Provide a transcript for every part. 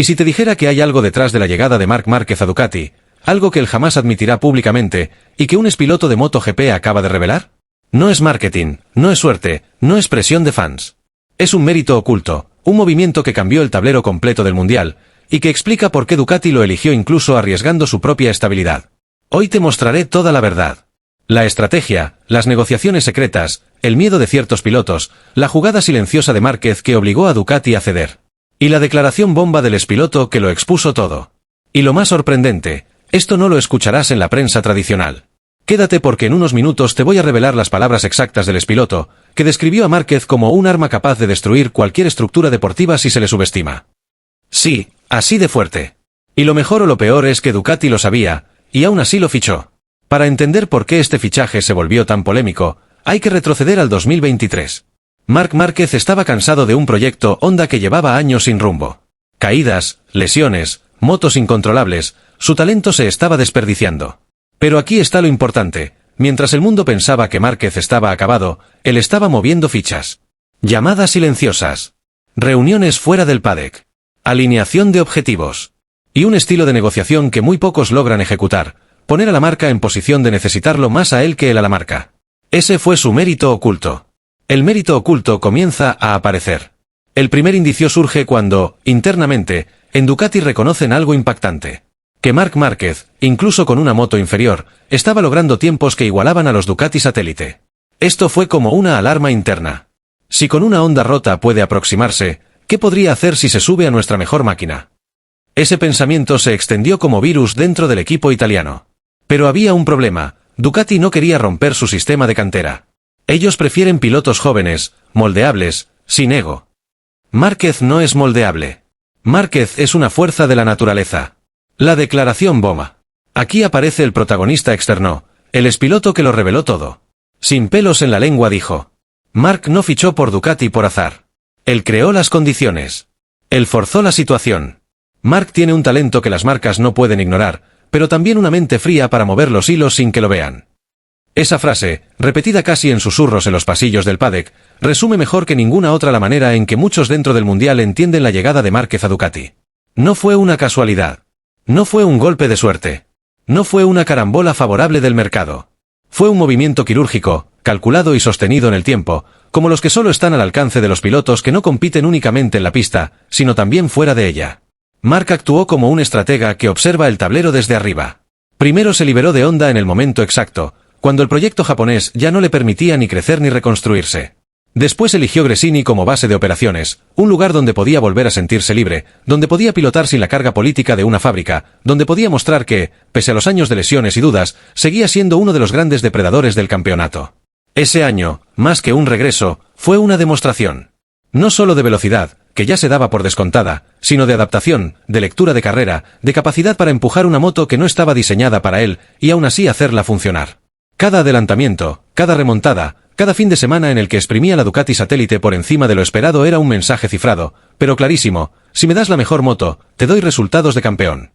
¿Y si te dijera que hay algo detrás de la llegada de Marc Márquez a Ducati, algo que él jamás admitirá públicamente, y que un expiloto de MotoGP acaba de revelar? No es marketing, no es suerte, no es presión de fans. Es un mérito oculto, un movimiento que cambió el tablero completo del Mundial, y que explica por qué Ducati lo eligió incluso arriesgando su propia estabilidad. Hoy te mostraré toda la verdad. La estrategia, las negociaciones secretas, el miedo de ciertos pilotos, la jugada silenciosa de Márquez que obligó a Ducati a ceder. Y la declaración bomba del expiloto que lo expuso todo. Y lo más sorprendente, esto no lo escucharás en la prensa tradicional. Quédate porque en unos minutos te voy a revelar las palabras exactas del expiloto, que describió a Márquez como un arma capaz de destruir cualquier estructura deportiva si se le subestima. Sí, así de fuerte. Y lo mejor o lo peor es que Ducati lo sabía, y aún así lo fichó. Para entender por qué este fichaje se volvió tan polémico, hay que retroceder al 2023. Marc Márquez estaba cansado de un proyecto Honda que llevaba años sin rumbo. Caídas, lesiones, motos incontrolables, su talento se estaba desperdiciando. Pero aquí está lo importante, mientras el mundo pensaba que Márquez estaba acabado, él estaba moviendo fichas. Llamadas silenciosas. Reuniones fuera del paddock. Alineación de objetivos. Y un estilo de negociación que muy pocos logran ejecutar, poner a la marca en posición de necesitarlo más a él que él a la marca. Ese fue su mérito oculto. El mérito oculto comienza a aparecer. El primer indicio surge cuando, internamente, en Ducati reconocen algo impactante. Que Marc Márquez, incluso con una moto inferior, estaba logrando tiempos que igualaban a los Ducati satélite. Esto fue como una alarma interna. Si con una Honda rota puede aproximarse, ¿qué podría hacer si se sube a nuestra mejor máquina? Ese pensamiento se extendió como virus dentro del equipo italiano. Pero había un problema, Ducati no quería romper su sistema de cantera. Ellos prefieren pilotos jóvenes, moldeables, sin ego. Márquez no es moldeable. Márquez es una fuerza de la naturaleza. La declaración bomba. Aquí aparece el protagonista externo, el expiloto que lo reveló todo. Sin pelos en la lengua dijo. Marc no fichó por Ducati por azar. Él creó las condiciones. Él forzó la situación. Marc tiene un talento que las marcas no pueden ignorar, pero también una mente fría para mover los hilos sin que lo vean. Esa frase, repetida casi en susurros en los pasillos del paddock, resume mejor que ninguna otra la manera en que muchos dentro del Mundial entienden la llegada de Márquez a Ducati. No fue una casualidad. No fue un golpe de suerte. No fue una carambola favorable del mercado. Fue un movimiento quirúrgico, calculado y sostenido en el tiempo, como los que solo están al alcance de los pilotos que no compiten únicamente en la pista, sino también fuera de ella. Marc actuó como un estratega que observa el tablero desde arriba. Primero se liberó de Honda en el momento exacto, cuando el proyecto japonés ya no le permitía ni crecer ni reconstruirse. Después eligió Gresini como base de operaciones, un lugar donde podía volver a sentirse libre, donde podía pilotar sin la carga política de una fábrica, donde podía mostrar que, pese a los años de lesiones y dudas, seguía siendo uno de los grandes depredadores del campeonato. Ese año, más que un regreso, fue una demostración. No solo de velocidad, que ya se daba por descontada, sino de adaptación, de lectura de carrera, de capacidad para empujar una moto que no estaba diseñada para él, y aún así hacerla funcionar. Cada adelantamiento, cada remontada, cada fin de semana en el que exprimía la Ducati satélite por encima de lo esperado era un mensaje cifrado, pero clarísimo, si me das la mejor moto, te doy resultados de campeón.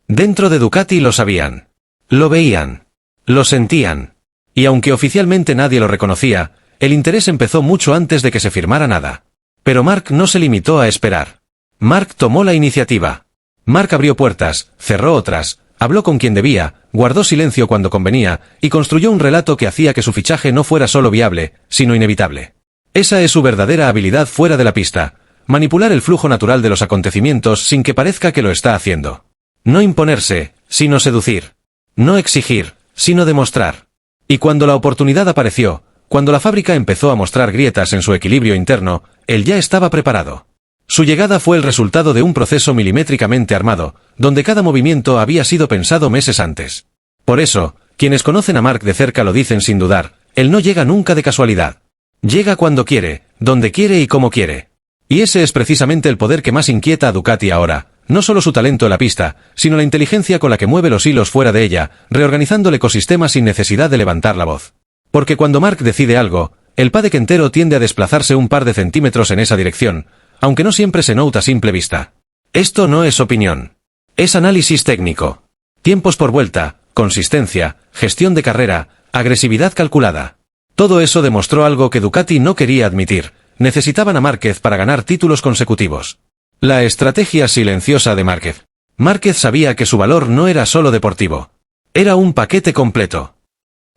Dentro de Ducati lo sabían. Lo veían. Lo sentían. Y aunque oficialmente nadie lo reconocía, el interés empezó mucho antes de que se firmara nada. Pero Marc no se limitó a esperar. Marc tomó la iniciativa. Marc abrió puertas, cerró otras, habló con quien debía, guardó silencio cuando convenía, y construyó un relato que hacía que su fichaje no fuera solo viable, sino inevitable. Esa es su verdadera habilidad fuera de la pista, manipular el flujo natural de los acontecimientos sin que parezca que lo está haciendo. No imponerse, sino seducir. No exigir, sino demostrar. Y cuando la oportunidad apareció, cuando la fábrica empezó a mostrar grietas en su equilibrio interno, él ya estaba preparado. Su llegada fue el resultado de un proceso milimétricamente armado, donde cada movimiento había sido pensado meses antes. Por eso, quienes conocen a Marc de cerca lo dicen sin dudar, él no llega nunca de casualidad. Llega cuando quiere, donde quiere y como quiere. Y ese es precisamente el poder que más inquieta a Ducati ahora, no solo su talento en la pista, sino la inteligencia con la que mueve los hilos fuera de ella, reorganizando el ecosistema sin necesidad de levantar la voz. Porque cuando Marc decide algo, el paddock entero tiende a desplazarse un par de centímetros en esa dirección, aunque no siempre se nota a simple vista. Esto no es opinión. Es análisis técnico. Tiempos por vuelta, consistencia, gestión de carrera, agresividad calculada. Todo eso demostró algo que Ducati no quería admitir. Necesitaban a Márquez para ganar títulos consecutivos. La estrategia silenciosa de Márquez. Márquez sabía que su valor no era solo deportivo. Era un paquete completo.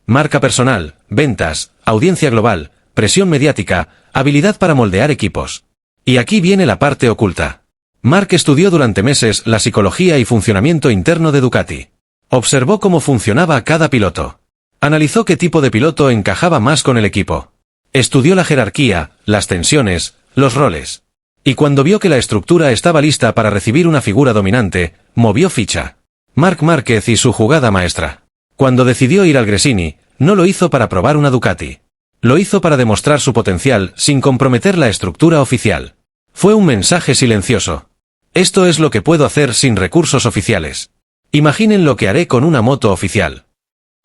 Marca personal, ventas, audiencia global, presión mediática, habilidad para moldear equipos. Y aquí viene la parte oculta. Marc estudió durante meses la psicología y funcionamiento interno de Ducati. Observó cómo funcionaba cada piloto. Analizó qué tipo de piloto encajaba más con el equipo. Estudió la jerarquía, las tensiones, los roles. Y cuando vio que la estructura estaba lista para recibir una figura dominante, movió ficha. Marc Márquez y su jugada maestra. Cuando decidió ir al Gresini, no lo hizo para probar una Ducati. Lo hizo para demostrar su potencial sin comprometer la estructura oficial. Fue un mensaje silencioso. Esto es lo que puedo hacer sin recursos oficiales. Imaginen lo que haré con una moto oficial.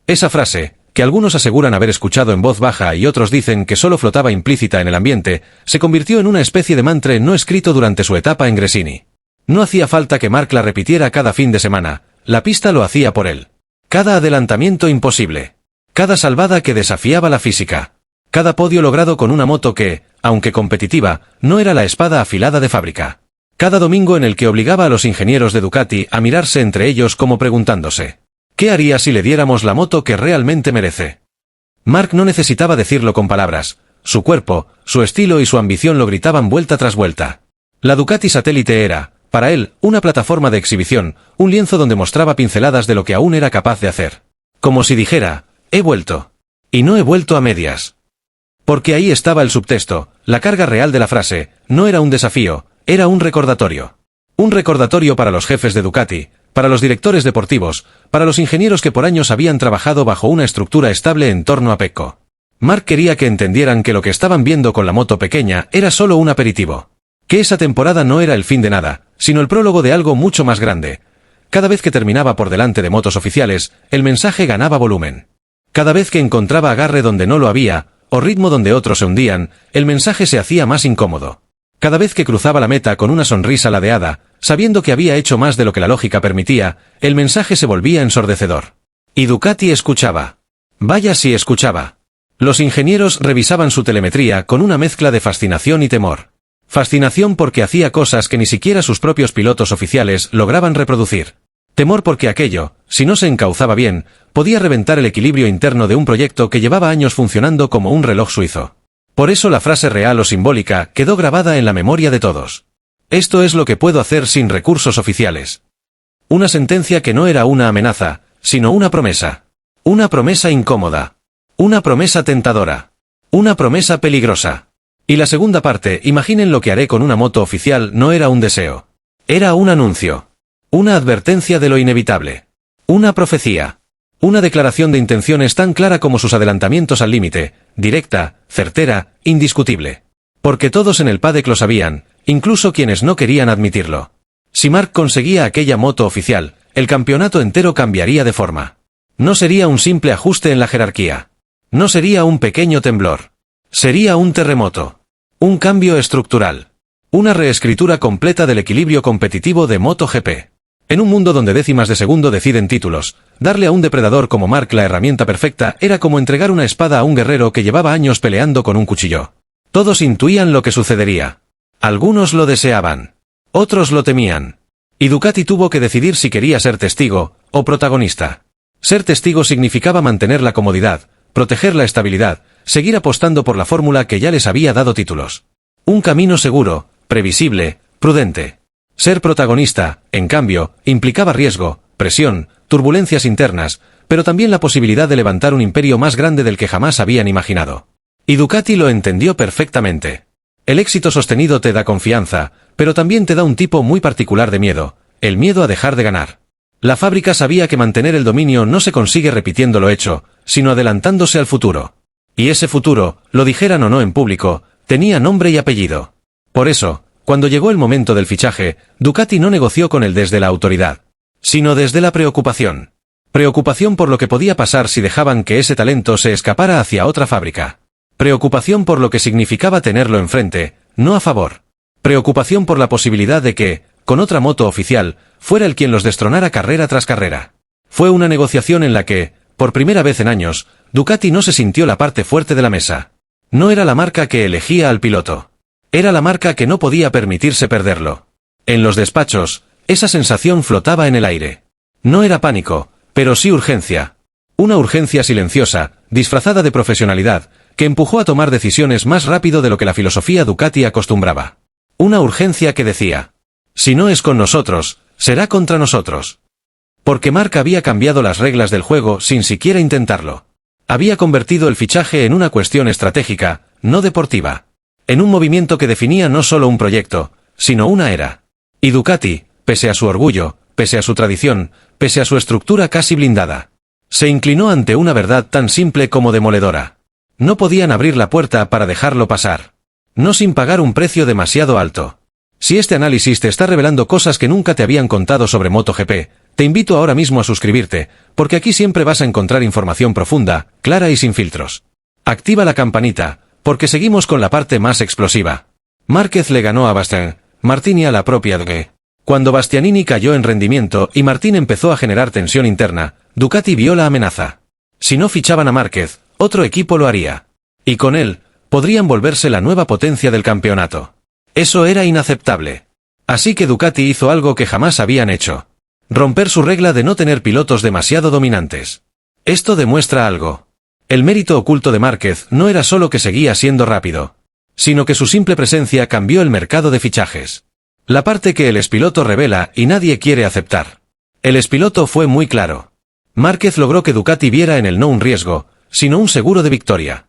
Esa frase, que algunos aseguran haber escuchado en voz baja y otros dicen que solo flotaba implícita en el ambiente, se convirtió en una especie de mantra no escrito durante su etapa en Gresini. No hacía falta que Marc la repitiera cada fin de semana, la pista lo hacía por él. Cada adelantamiento imposible. Cada salvada que desafiaba la física. Cada podio logrado con una moto que, aunque competitiva, no era la espada afilada de fábrica. Cada domingo en el que obligaba a los ingenieros de Ducati a mirarse entre ellos como preguntándose: ¿qué haría si le diéramos la moto que realmente merece? Marc no necesitaba decirlo con palabras. Su cuerpo, su estilo y su ambición lo gritaban vuelta tras vuelta. La Ducati Satélite era, para él, una plataforma de exhibición, un lienzo donde mostraba pinceladas de lo que aún era capaz de hacer. Como si dijera: he vuelto. Y no he vuelto a medias. Porque ahí estaba el subtexto, la carga real de la frase, no era un desafío, era un recordatorio. Un recordatorio para los jefes de Ducati, para los directores deportivos, para los ingenieros que por años habían trabajado bajo una estructura estable en torno a Pecco. Marc quería que entendieran que lo que estaban viendo con la moto pequeña era solo un aperitivo. Que esa temporada no era el fin de nada, sino el prólogo de algo mucho más grande. Cada vez que terminaba por delante de motos oficiales, el mensaje ganaba volumen. Cada vez que encontraba agarre donde no lo había, o ritmo donde otros se hundían, el mensaje se hacía más incómodo. Cada vez que cruzaba la meta con una sonrisa ladeada, sabiendo que había hecho más de lo que la lógica permitía, el mensaje se volvía ensordecedor. Y Ducati escuchaba. Vaya si escuchaba. Los ingenieros revisaban su telemetría con una mezcla de fascinación y temor. Fascinación porque hacía cosas que ni siquiera sus propios pilotos oficiales lograban reproducir. Temor porque aquello, si no se encauzaba bien, podía reventar el equilibrio interno de un proyecto que llevaba años funcionando como un reloj suizo. Por eso la frase real o simbólica quedó grabada en la memoria de todos. Esto es lo que puedo hacer sin recursos oficiales. Una sentencia que no era una amenaza, sino una promesa. Una promesa incómoda. Una promesa tentadora. Una promesa peligrosa. Y la segunda parte, imaginen lo que haré con una moto oficial, no era un deseo. Era un anuncio. Una advertencia de lo inevitable. Una profecía. Una declaración de intenciones tan clara como sus adelantamientos al límite, directa, certera, indiscutible. Porque todos en el paddock lo sabían, incluso quienes no querían admitirlo. Si Marc conseguía aquella moto oficial, el campeonato entero cambiaría de forma. No sería un simple ajuste en la jerarquía. No sería un pequeño temblor. Sería un terremoto. Un cambio estructural. Una reescritura completa del equilibrio competitivo de MotoGP. En un mundo donde décimas de segundo deciden títulos, darle a un depredador como Marc la herramienta perfecta era como entregar una espada a un guerrero que llevaba años peleando con un cuchillo. Todos intuían lo que sucedería. Algunos lo deseaban. Otros lo temían. Y Ducati tuvo que decidir si quería ser testigo o protagonista. Ser testigo significaba mantener la comodidad, proteger la estabilidad, seguir apostando por la fórmula que ya les había dado títulos. Un camino seguro, previsible, prudente. Ser protagonista, en cambio, implicaba riesgo, presión, turbulencias internas, pero también la posibilidad de levantar un imperio más grande del que jamás habían imaginado. Y Ducati lo entendió perfectamente. El éxito sostenido te da confianza, pero también te da un tipo muy particular de miedo, el miedo a dejar de ganar. La fábrica sabía que mantener el dominio no se consigue repitiendo lo hecho, sino adelantándose al futuro. Y ese futuro, lo dijeran o no en público, tenía nombre y apellido. Por eso, cuando llegó el momento del fichaje, Ducati no negoció con él desde la autoridad, sino desde la preocupación. Preocupación por lo que podía pasar si dejaban que ese talento se escapara hacia otra fábrica. Preocupación por lo que significaba tenerlo enfrente, no a favor. Preocupación por la posibilidad de que, con otra moto oficial, fuera el quien los destronara carrera tras carrera. Fue una negociación en la que, por primera vez en años, Ducati no se sintió la parte fuerte de la mesa. No era la marca que elegía al piloto. Era la marca que no podía permitirse perderlo. En los despachos, esa sensación flotaba en el aire. No era pánico, pero sí urgencia. Una urgencia silenciosa, disfrazada de profesionalidad, que empujó a tomar decisiones más rápido de lo que la filosofía Ducati acostumbraba. Una urgencia que decía: si no es con nosotros, será contra nosotros. Porque Marc había cambiado las reglas del juego sin siquiera intentarlo. Había convertido el fichaje en una cuestión estratégica, no deportiva. En un movimiento que definía no solo un proyecto, sino una era. Y Ducati, pese a su orgullo, pese a su tradición, pese a su estructura casi blindada, se inclinó ante una verdad tan simple como demoledora. No podían abrir la puerta para dejarlo pasar. No sin pagar un precio demasiado alto. Si este análisis te está revelando cosas que nunca te habían contado sobre MotoGP, te invito ahora mismo a suscribirte, porque aquí siempre vas a encontrar información profunda, clara y sin filtros. Activa la campanita, porque seguimos con la parte más explosiva. Márquez le ganó a Bastian Martini a la propia Ducati. Cuando Bastianini cayó en rendimiento y Martín empezó a generar tensión interna, Ducati vio la amenaza. Si no fichaban a Márquez, otro equipo lo haría. Y con él, podrían volverse la nueva potencia del campeonato. Eso era inaceptable. Así que Ducati hizo algo que jamás habían hecho. Romper su regla de no tener pilotos demasiado dominantes. Esto demuestra algo. El mérito oculto de Márquez no era solo que seguía siendo rápido, sino que su simple presencia cambió el mercado de fichajes. La parte que el expiloto revela y nadie quiere aceptar. El expiloto fue muy claro. Márquez logró que Ducati viera en él no un riesgo, sino un seguro de victoria.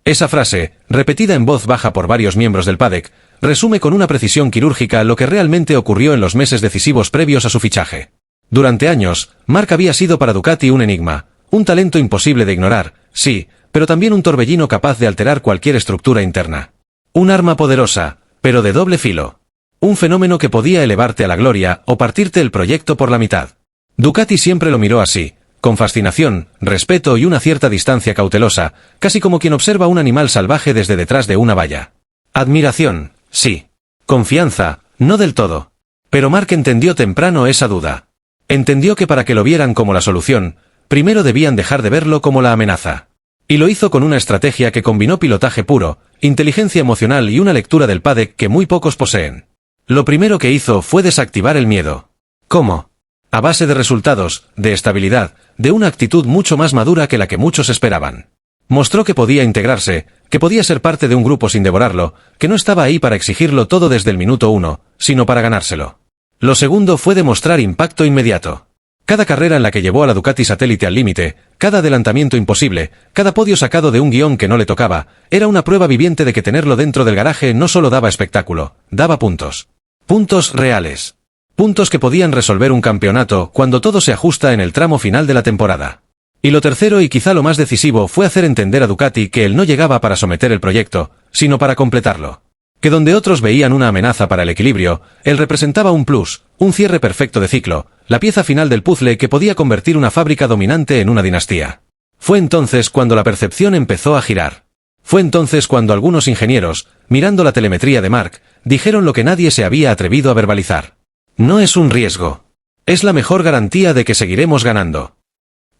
Esa frase, repetida en voz baja por varios miembros del paddock, resume con una precisión quirúrgica lo que realmente ocurrió en los meses decisivos previos a su fichaje. Durante años, Marc había sido para Ducati un enigma, un talento imposible de ignorar, sí, pero también un torbellino capaz de alterar cualquier estructura interna. Un arma poderosa, pero de doble filo. Un fenómeno que podía elevarte a la gloria o partirte el proyecto por la mitad. Ducati siempre lo miró así, con fascinación, respeto y una cierta distancia cautelosa, casi como quien observa un animal salvaje desde detrás de una valla. Admiración, sí. Confianza, no del todo. Pero Marc entendió temprano esa duda. Entendió que para que lo vieran como la solución, primero debían dejar de verlo como la amenaza. Y lo hizo con una estrategia que combinó pilotaje puro, inteligencia emocional y una lectura del paddock que muy pocos poseen. Lo primero que hizo fue desactivar el miedo. ¿Cómo? A base de resultados, de estabilidad, de una actitud mucho más madura que la que muchos esperaban. Mostró que podía integrarse, que podía ser parte de un grupo sin devorarlo, que no estaba ahí para exigirlo todo desde el minuto 1, sino para ganárselo. Lo segundo fue demostrar impacto inmediato. Cada carrera en la que llevó a la Ducati satélite al límite, cada adelantamiento imposible, cada podio sacado de un guión que no le tocaba, era una prueba viviente de que tenerlo dentro del garaje no solo daba espectáculo, daba puntos. Puntos reales. Puntos que podían resolver un campeonato cuando todo se ajusta en el tramo final de la temporada. Y lo tercero y quizá lo más decisivo fue hacer entender a Ducati que él no llegaba para someter el proyecto, sino para completarlo. Que donde otros veían una amenaza para el equilibrio, él representaba un plus, un cierre perfecto de ciclo, la pieza final del puzzle que podía convertir una fábrica dominante en una dinastía. Fue entonces cuando la percepción empezó a girar. Fue entonces cuando algunos ingenieros, mirando la telemetría de Marc, dijeron lo que nadie se había atrevido a verbalizar. No es un riesgo. Es la mejor garantía de que seguiremos ganando.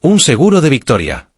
Un seguro de victoria.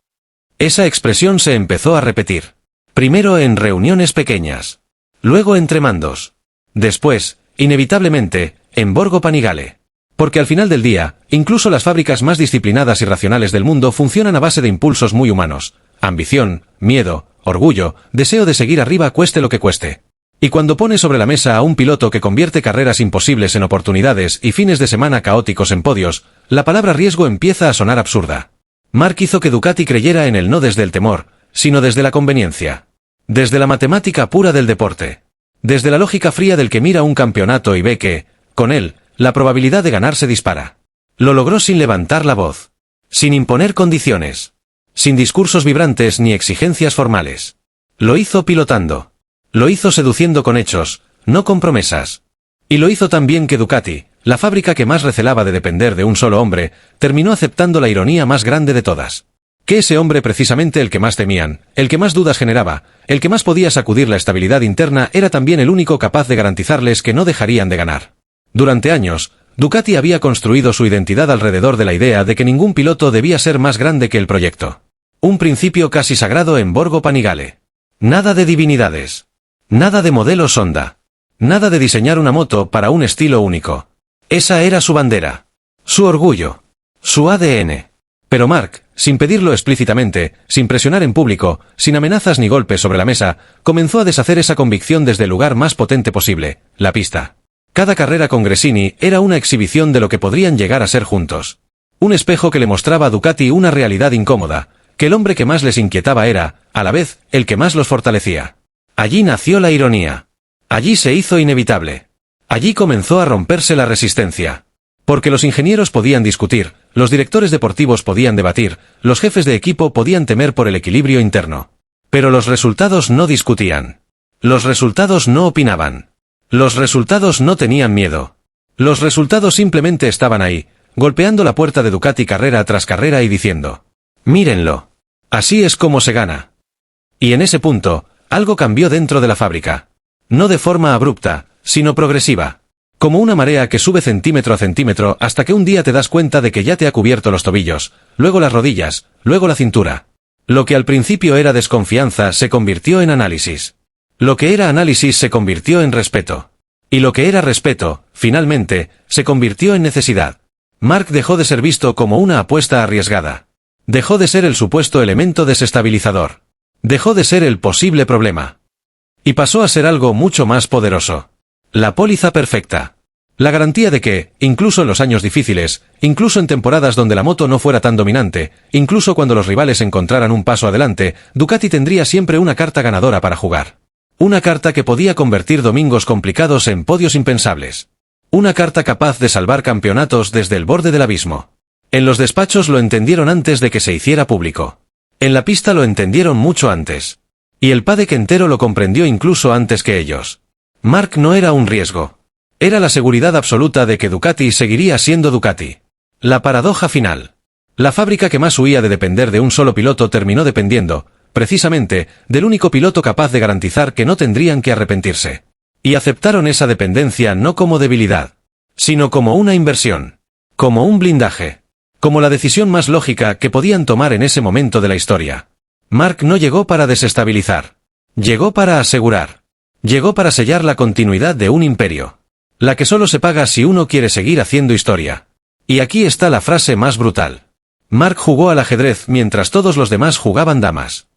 Esa expresión se empezó a repetir. Primero en reuniones pequeñas. Luego entre mandos. Después, inevitablemente, en Borgo Panigale. Porque al final del día, incluso las fábricas más disciplinadas y racionales del mundo funcionan a base de impulsos muy humanos. Ambición, miedo, orgullo, deseo de seguir arriba cueste lo que cueste. Y cuando pone sobre la mesa a un piloto que convierte carreras imposibles en oportunidades y fines de semana caóticos en podios, la palabra riesgo empieza a sonar absurda. Marc hizo que Ducati creyera en él no desde el temor, sino desde la conveniencia. Desde la matemática pura del deporte. Desde la lógica fría del que mira un campeonato y ve que, con él, la probabilidad de ganar se dispara. Lo logró sin levantar la voz. Sin imponer condiciones. Sin discursos vibrantes ni exigencias formales. Lo hizo pilotando. Lo hizo seduciendo con hechos, no con promesas. Y lo hizo tan bien que Ducati, la fábrica que más recelaba de depender de un solo hombre, terminó aceptando la ironía más grande de todas. Que ese hombre precisamente el que más temían, el que más dudas generaba, el que más podía sacudir la estabilidad interna era también el único capaz de garantizarles que no dejarían de ganar. Durante años, Ducati había construido su identidad alrededor de la idea de que ningún piloto debía ser más grande que el proyecto. Un principio casi sagrado en Borgo Panigale. Nada de divinidades. Nada de modelos Honda. Nada de diseñar una moto para un estilo único. Esa era su bandera. Su orgullo. Su ADN. Pero Mark, sin pedirlo explícitamente, sin presionar en público, sin amenazas ni golpes sobre la mesa, comenzó a deshacer esa convicción desde el lugar más potente posible, la pista. Cada carrera con Gresini era una exhibición de lo que podrían llegar a ser juntos. Un espejo que le mostraba a Ducati una realidad incómoda, que el hombre que más les inquietaba era, a la vez, el que más los fortalecía. Allí nació la ironía. Allí se hizo inevitable. Allí comenzó a romperse la resistencia. Porque los ingenieros podían discutir, los directores deportivos podían debatir, los jefes de equipo podían temer por el equilibrio interno. Pero los resultados no discutían. Los resultados no opinaban. Los resultados no tenían miedo. Los resultados simplemente estaban ahí, golpeando la puerta de Ducati carrera tras carrera y diciendo: mírenlo. Así es como se gana. Y en ese punto, algo cambió dentro de la fábrica. No de forma abrupta, sino progresiva. Como una marea que sube centímetro a centímetro hasta que un día te das cuenta de que ya te ha cubierto los tobillos, luego las rodillas, luego la cintura. Lo que al principio era desconfianza se convirtió en análisis. Lo que era análisis se convirtió en respeto. Y lo que era respeto, finalmente, se convirtió en necesidad. Mark dejó de ser visto como una apuesta arriesgada. Dejó de ser el supuesto elemento desestabilizador. Dejó de ser el posible problema. Y pasó a ser algo mucho más poderoso. La póliza perfecta. La garantía de que, incluso en los años difíciles, incluso en temporadas donde la moto no fuera tan dominante, incluso cuando los rivales encontraran un paso adelante, Ducati tendría siempre una carta ganadora para jugar. Una carta que podía convertir domingos complicados en podios impensables. Una carta capaz de salvar campeonatos desde el borde del abismo. En los despachos lo entendieron antes de que se hiciera público. En la pista lo entendieron mucho antes. Y el paddock entero lo comprendió incluso antes que ellos. Mark no era un riesgo. Era la seguridad absoluta de que Ducati seguiría siendo Ducati. La paradoja final. La fábrica que más huía de depender de un solo piloto terminó dependiendo, precisamente, del único piloto capaz de garantizar que no tendrían que arrepentirse. Y aceptaron esa dependencia no como debilidad, sino como una inversión. Como un blindaje. Como la decisión más lógica que podían tomar en ese momento de la historia. Mark no llegó para desestabilizar. Llegó para asegurar. Llegó para sellar la continuidad de un imperio. La que solo se paga si uno quiere seguir haciendo historia. Y aquí está la frase más brutal. Mark jugó al ajedrez mientras todos los demás jugaban damas.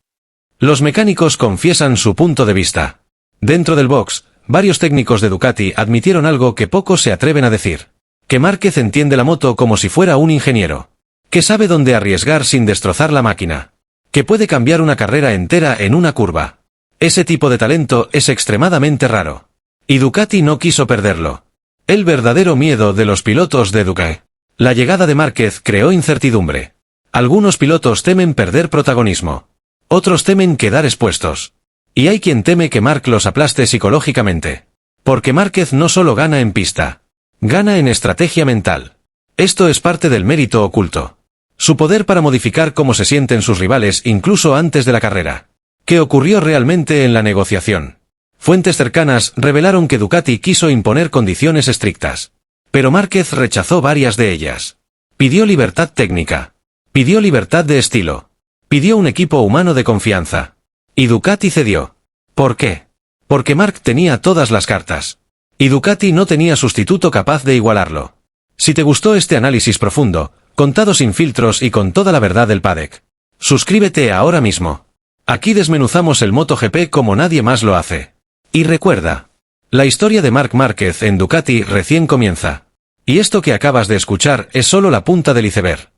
Los mecánicos confiesan su punto de vista. Dentro del box, varios técnicos de Ducati admitieron algo que pocos se atreven a decir. Que Márquez entiende la moto como si fuera un ingeniero. Que sabe dónde arriesgar sin destrozar la máquina. Que puede cambiar una carrera entera en una curva. Ese tipo de talento es extremadamente raro. Y Ducati no quiso perderlo. El verdadero miedo de los pilotos de Ducati. La llegada de Márquez creó incertidumbre. Algunos pilotos temen perder protagonismo. Otros temen quedar expuestos. Y hay quien teme que Mark los aplaste psicológicamente. Porque Márquez no solo gana en pista. Gana en estrategia mental. Esto es parte del mérito oculto. Su poder para modificar cómo se sienten sus rivales incluso antes de la carrera. ¿Qué ocurrió realmente en la negociación? Fuentes cercanas revelaron que Ducati quiso imponer condiciones estrictas. Pero Márquez rechazó varias de ellas. Pidió libertad técnica. Pidió libertad de estilo. Pidió un equipo humano de confianza. Y Ducati cedió. ¿Por qué? Porque Mark tenía todas las cartas. Y Ducati no tenía sustituto capaz de igualarlo. Si te gustó este análisis profundo, contado sin filtros y con toda la verdad del paddock, suscríbete ahora mismo. Aquí desmenuzamos el MotoGP como nadie más lo hace. Y recuerda, la historia de Marc Márquez en Ducati recién comienza. Y esto que acabas de escuchar es solo la punta del iceberg.